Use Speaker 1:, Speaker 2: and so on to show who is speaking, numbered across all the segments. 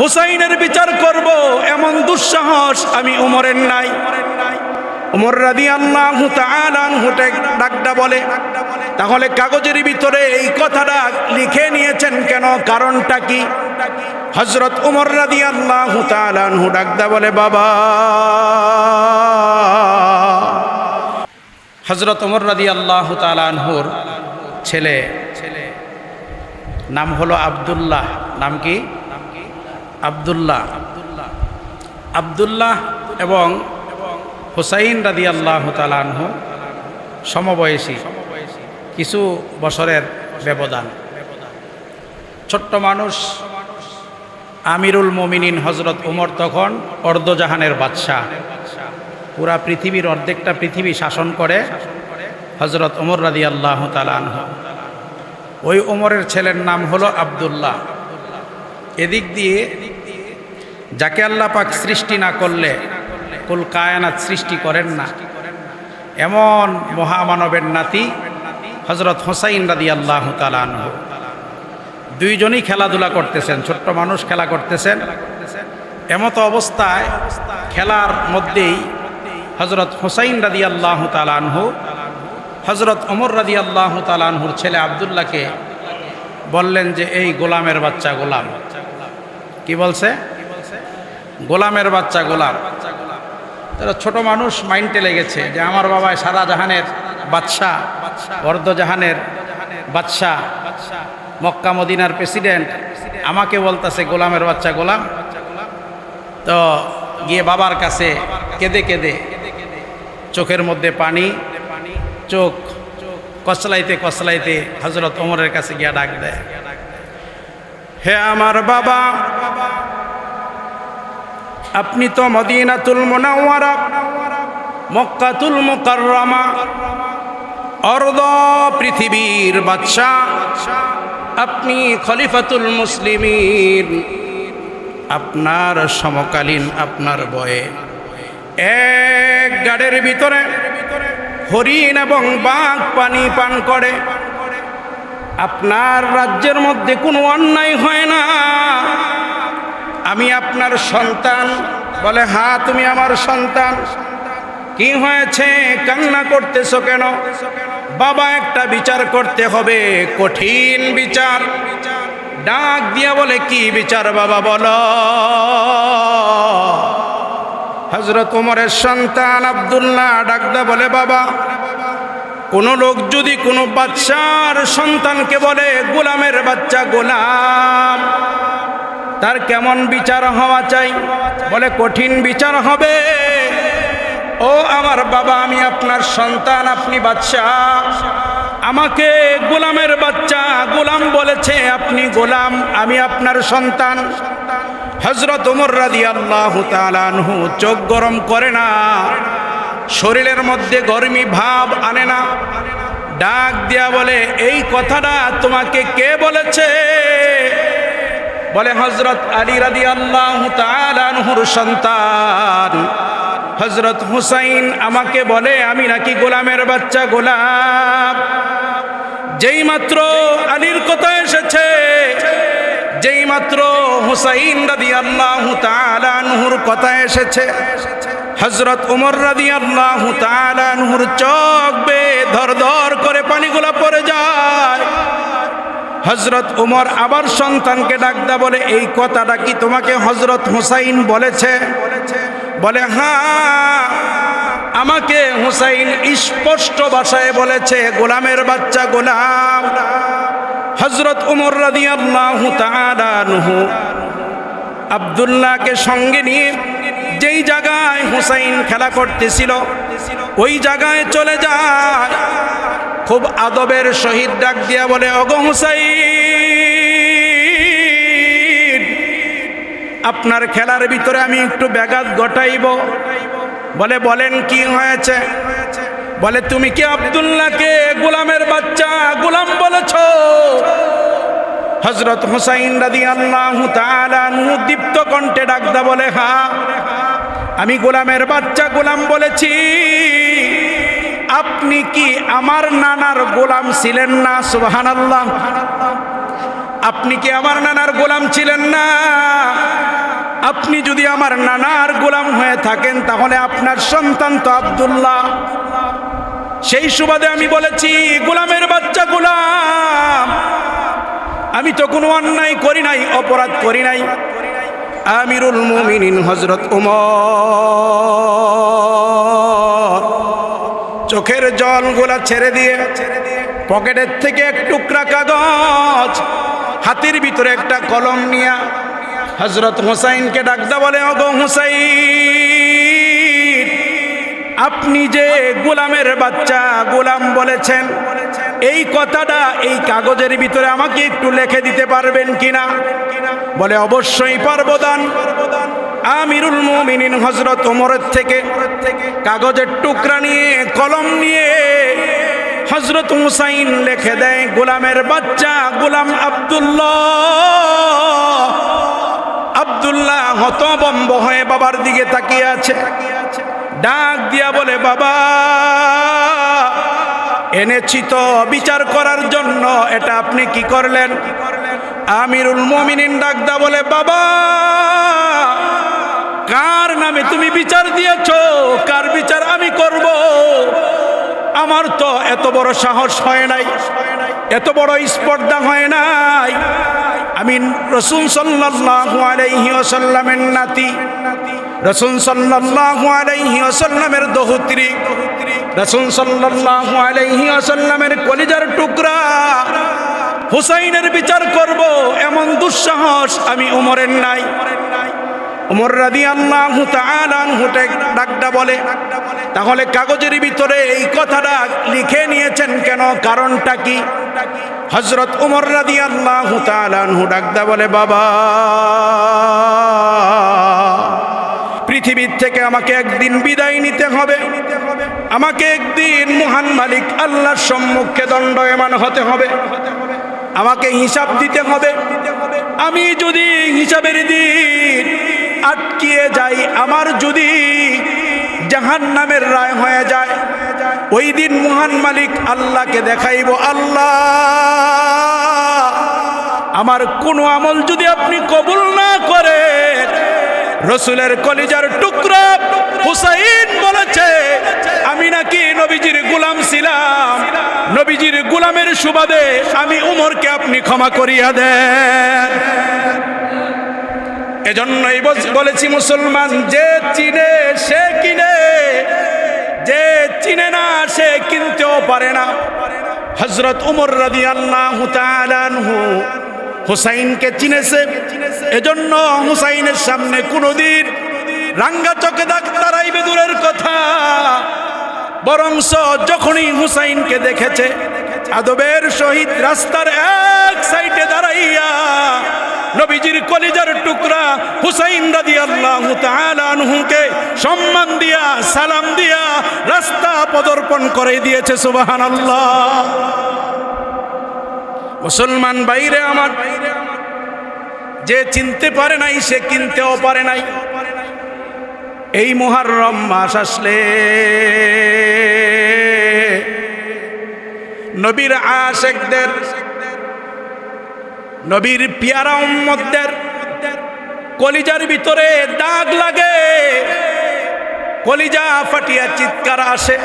Speaker 1: হুসাইনের বিচার করব এমন দুঃসাহস আমি উমরের নাই। উমর রাদিয়াল্লাহু তাআলা আনহু ডাকটা বলে, তাহলে কাগজের ভিতরে এই কথাটা লিখে নিয়েছেন কেন, কারণটা কি? হযরত উমর রাদিয়াল্লাহু তাআলা আনহু ডাকটা বলে, বাবা। হযরত উমর রাদিয়াল্লাহু তাআলা আনহুর ছেলে নাম হলো আব্দুল্লাহ। নাম কি? আব্দুল্লাহ। আব্দুল্লাহ এবং হুসাইন রাদিয়াল্লাহু তাআলা আনহু সমবয়সী, কিছু বছরের ব্যবধান। ছোট্ট মানুষ। আমিরুল মুমিনিন হযরত উমর তখন অর্ধজাহানের বাদশাহ, পুরা পৃথিবীর অর্ধেকটা পৃথিবী শাসন করে হযরত উমর রাদিয়াল্লাহু তাআলা আনহু। ওই উমরের ছেলের নাম হলো আব্দুল্লাহ। এদিক দিয়ে যাকে আল্লাহ পাক সৃষ্টি না করলে কুল কায়নাত সৃষ্টি করেন না, এমন মহামানবের নাতি হযরত হুসাইন রাদিয়াল্লাহু তাআলা আনহু। দুইজনই খেলাধুলা করতেছেন, ছোট্ট মানুষ খেলা করতেছেন। এমতো অবস্থায় খেলার মধ্যেই হযরত হুসাইন রাদিয়াল্লাহু তাআলা আনহু হযরত ওমর রাদিয়াল্লাহু তাআলা আনহুর ছেলে আব্দুল্লাহকে বললেন যে, এই গোলামের বাচ্চা গোলাম। কি বলছে? গোলামের বাচ্চা গোলাম। তারা ছোট মানুষ, মাইন্ডে লেগেছে যে আমার বাবা সারা জাহানের বাদশাহ, অর্ধজাহানের বাদশাহ, মক্কা মদিনার প্রেসিডেন্ট, আমাকে বলতেছে গোলামের বাচ্চা গোলাম। তো গিয়ে বাবার কাছে কেঁদে কেঁদে, চোখের মধ্যে পানি, চোখ কসলাইতে কসলাইতে হযরত ওমরের কাছে গিয়া ডাক দেয়, হে আমার বাবা, আপনি তো মদিনাতুল মুনাওয়ারা, মক্কাতুল মুকাররমা, অর্ধ পৃথিবীর বাদশাহ, আপনি খলিফাতুল মুসলিমিন। আপনার সমকালীন আপনার বয়ে এক গাড়ের ভিতরে হরিণ এবং বাঘ পানি পান করে। আপনার রাজ্যের মধ্যে কোনো অন্যায় হয় না। আমি আপনার সন্তান। বলে, হ্যাঁ তুমি আমার সন্তান। কি হয়েছে, কান্না করতেছো কেন? বাবা, একটা বিচার করতে হবে, কঠিন বিচার। ডাক দিয়া বলে, কি বিচার বাবা বলো? হযরত ওমরের সন্তান আব্দুল্লাহ ডাকদা বলে, বাবা, কোন লোক যদি কোনো বাদশার সন্তানকে বলে গোলামের বাচ্চা গোলাম, তার কেমন বিচার হওয়া চাই? বলে, কঠিন বিচার হবে। ও আমার বাবা, আমি আপনার সন্তান, আপনি বাদশাহ, আমাকে গোলামের বাচ্চা গোলাম বলেছে, আপনি গোলাম, আমি আপনার সন্তান। হযরত ওমর রাদিয়াল্লাহু তাআলা আনহু চোখ গরম করে না, শরীরের মধ্যে গরমি ভাব আনে না। ডাক দিয়া বলে, এই কথাটা তোমাকে কে বলেছে? বলে, হযরত আলী রাদিয়াল্লাহু তাআলা আনহুর সন্তান হযরত হুসাইন আমাকে বলে আমি নাকি গোলামের বাচ্চা গোলাম। যেই মাত্র আলীর কথা এসেছে, যেই মাত্র হুসাইন রাদিয়াল্লাহু তাআলা আনহুর কথা এসেছে, হযরত ওমর রাদিয়াল্লাহু তাআলা আনহুর চোখ বেয়ে ধর ধর করে পানিগুলা পড়ে যায়। হযরত ওমর আবার সন্তানকে ডাকদা বলে, এই কথাটা কি তোমাকে হযরত হুসাইন বলেছে? বলে, হ্যাঁ, আমাকে হুসাইন স্পষ্ট ভাষায় বলেছে গোলামের বাচ্চা গোলাম। হযরত ওমর রাদিয়াল্লাহু তাআলা আনহু আব্দুল্লাহকে সঙ্গে নিয়ে যেই জায়গায় হুসাইন খেলা করতেছিল ওই জায়গায় চলে যায়। খুব আদবের সহিত ডাক দিয়া বলে, ওগো হুসাইন, আপনার খেলার ভিতরে আমি একটু ব্যাঘাত ঘটাইব। বলে, বলেন কি হয়েছে? বলে, তুমি কি আব্দুল্লাহকে গোলামের বাচ্চা গোলাম বলেছ? হযরত হুসাইন রাদিয়াল্লাহু তাআলা আনহু দীপ্ত কণ্ঠে ডাকদা বলে, হ্যাঁ, আমি গোলামের বাচ্চা গোলাম বলেছি। আপনি কি আমার নানার গোলাম ছিলেন না? সুবহানাল্লাহ। আপনি কি আমার নানার গোলাম ছিলেন না? আপনি যদি আমার নানার গোলাম হয়ে থাকেন তাহলে আপনার সন্তান তো আব্দুল্লাহ। সেই সুবাদে আমি বলেছি গোলামের বাচ্চা গোলাম, আমি তো কোনো অন্যায় করি নাই, অপরাধ করি নাই। আমিরুল মুমিনিন হযরত ওমর চোখের জলগুলা ছেড়ে দিয়ে পকেটের থেকে এক টুকরা কাগজ, হাতের ভিতরে একটা কলম নিয়ে হযরত হুসাইনকে ডাকদা বলে, ওগো হুসাইন, আপনি যে গোলামের বাচ্চা গোলাম বলেছেন, এই কথাটা এই কাগজের ভিতরে আমাকে একটু লিখে দিতে পারবেন কিনা? বলে অবশ্যই পারবো দান। আমিরুল মুমিনিন হযরত ওমরের থেকে কাগজের টুকরা নিয়ে কলম নিয়ে হযরত হুসাইন লিখে দেয়, গোলামের বাচ্চা গোলাম আব্দুল্লাহ। আব্দুল্লাহ হতভম্ব হয়ে বাবার দিকে তাকিয়ে আছে, ডাক দিয়া বলে, বাবা এনেছি তো বিচার করার জন্য, এটা আপনি কি করলেন? আমিরুল মুমিনিন ডাকদা বলে, বাবা কার নামে তুমি বিচার দিয়েছো? কার বিচার আমি করব? আমার তো এত বড় সাহস হয় নাই, এত বড় স্পর্ধা হয় নাই। আমি রাসূল সাল্লাল্লাহু আলাইহি ওয়াসাল্লামের নাতি, রাসূল সাল্লাল্লাহু আলাইহি ওয়াসাল্লামের দৌহিত্রী, রাসূল সাল্লাল্লাহু আলাইহি ওয়াসাল্লামের কলিজার টুকরা হুসাইনের বিচার করব এমন দুঃসাহস আমি ওমরের নাই। ওমর রাদিয়াল্লাহু তাআলা আনহু ডাকদা বলে, তাহলে কাগজের ভিতরে এই কথাটা লিখে নিয়েছেন কেন? কারণটা কি? হযরত ওমর রাদিয়াল্লাহু তাআলা আনহু ডাকদা বলে, বাবা পৃথিবীর থেকে আমাকে একদিন বিদায় নিতে হবে, আমাকে একদিন মহান মালিক আল্লাহর সম্মুখে দণ্ডায়মান হতে হবে, আমাকে হিসাব দিতে হবে। আমি যদি হিসাবের দিন আটকিয়ে যাই, আমার যদি জাহান্নামের রায় হয়ে যায়, ওই দিন মহান মালিক আল্লাহকে দেখাইব, আল্লাহ আমার কোনো আমল যদি আপনি কবুল না করে। রসুলের কলিজার টুকরা হুসাইন বলেছে, আমি নাকি নবীজির গোলাম ছিলাম, নবীজির গোলামের সুবাদে আমি উমরকে আপনি ক্ষমা করিয়া দেন। এজন্যই বলেছি মুসলমান, যে চিনে সে কিনে, যে চিনে না সে কিনতেও পারে না। হযরত ওমর রাদিয়াল্লাহু তাআলা আনহু হুসাইনকে চিনেছে, এজন্য হুসাইনের সামনে কোনোদিন রাঙ্গা চোখে দাঁড়াইবে দূরের কথা, বরংস যখনই হুসাইনকে দেখেছে আদবের সহিত রাস্তার এক সাইডে দাঁড়াইয়া নবীজির কলিজার টুকরা হুসাইন রাদিয়াল্লাহু তাআলা আনহুকে সম্মান দিয়া সালাম দিয়া রাস্তা পদর্পণ করে দিয়েছে। সুবহানাল্লাহ। মুসলমান বাইরে আমার, যে চিনতে পারে নাই সে কিনতেও পারে নাই। এই মুহররম মাস আসলে নবীর আশিকদের, নবীর পিয়ারা উম্মতদের কলিজার ভিতরে দাগ লাগে, কলিজা ফাটিয়া চিৎকার আসে।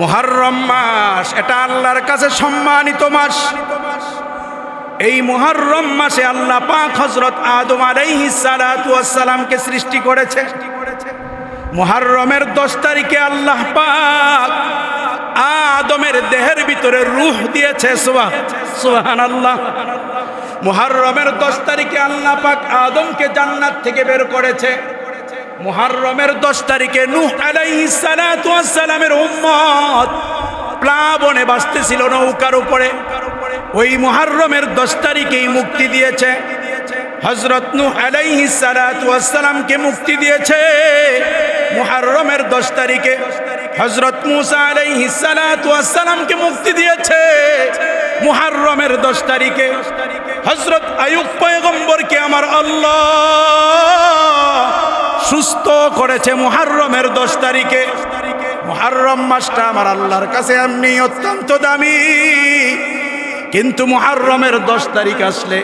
Speaker 1: মুহররম মাস এটা আল্লাহর কাছে সম্মানিত মাস। এই মুহররম মাসে আল্লাহ পাক হযরত আদম আলাইহিস সালাতু ওয়াস সালামকে সৃষ্টি করেছে। মুহররমের 10 তারিখে আল্লাহ পাক আদমের দেহের ভিতরে রূহ দিয়েছে। সুবহানাল্লাহ। মুহররমের 10 তারিখে আল্লাহ পাক আদমকে জান্নাত থেকে বের করেছে। মুহররমের 10 তারিখে নূহ আলাইহিস সালাতু ওয়াস সালামের উম্মত প্লাবনে ভাসতেছিল নৌকার উপরে। ওই মুহররমের 10 তারিখেই মুক্তি দিয়েছে। হযরত নূহ আলাইহিস সালাতু ওয়াস সালামকে মুক্তি দিয়েছে মুহররমের 10 তারিখে। হযরত মূসা আলাইহিস সালাতু ওয়াস সালামকে মুক্তি দিয়েছে মুহররমের 10 তারিখে। হযরত আইয়ুব পয়গম্বরকে আমার আল্লাহ সুস্থ করেছে মুহররমের 10 তারিখে। মুহররম মাসটা আমার আল্লাহর কাছে এমনি অত্যন্ত দামি, কিন্তু মুহররমের 10 তারিখ আসলে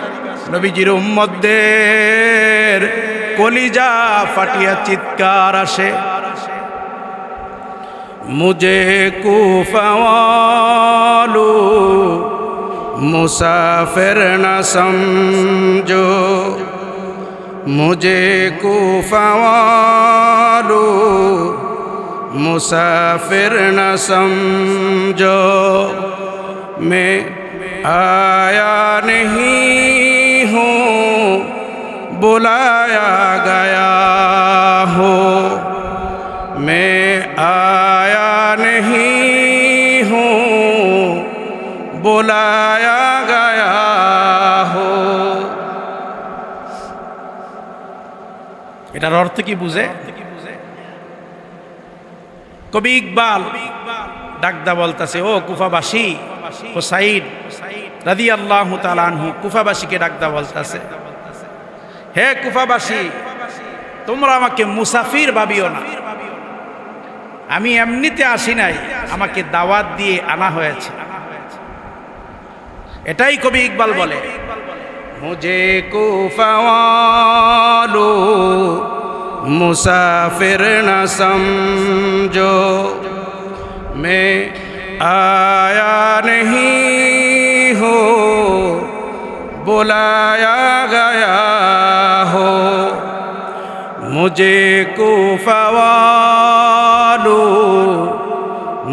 Speaker 1: নবীজির উম্মতদের কলিজা ফাটিয়া চিৎকার আসে, মুঝে কুফা ওয়ালো মুসাফির না সমঝো, मुझे कूफा वालो मुसाफिर न समझो, मैं आया नहीं हूँ बुलाया गया हो, मैं आया नहीं हूँ बुलाया गया हो। এটার অর্থ কি বুঝে? কবি ইকবাল ডাকদা বলতেছে, ও কুফাবাসী, হুসাইন রাদিয়াল্লাহু তাআলা আনহু কুফাবাসীকে ডাকদা বলতেছে, হে কুফাবাসী, তোমরা আমাকে মুসাফির ভাবিও না, আমি এমনিতে আসি নাই, আমাকে দাওয়াত দিয়ে আনা হয়েছে। এটাই কবি ইকবাল বলে, मुझे कूफा वालो मुसाफिर न समझो, मैं आया नहीं हो बुलाया गया हो, मुझे कूफा वालो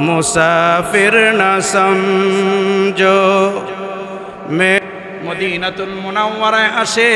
Speaker 1: मुसाफिर न समझो। मैं মদিনাতুল মুনাওয়ারায় আসে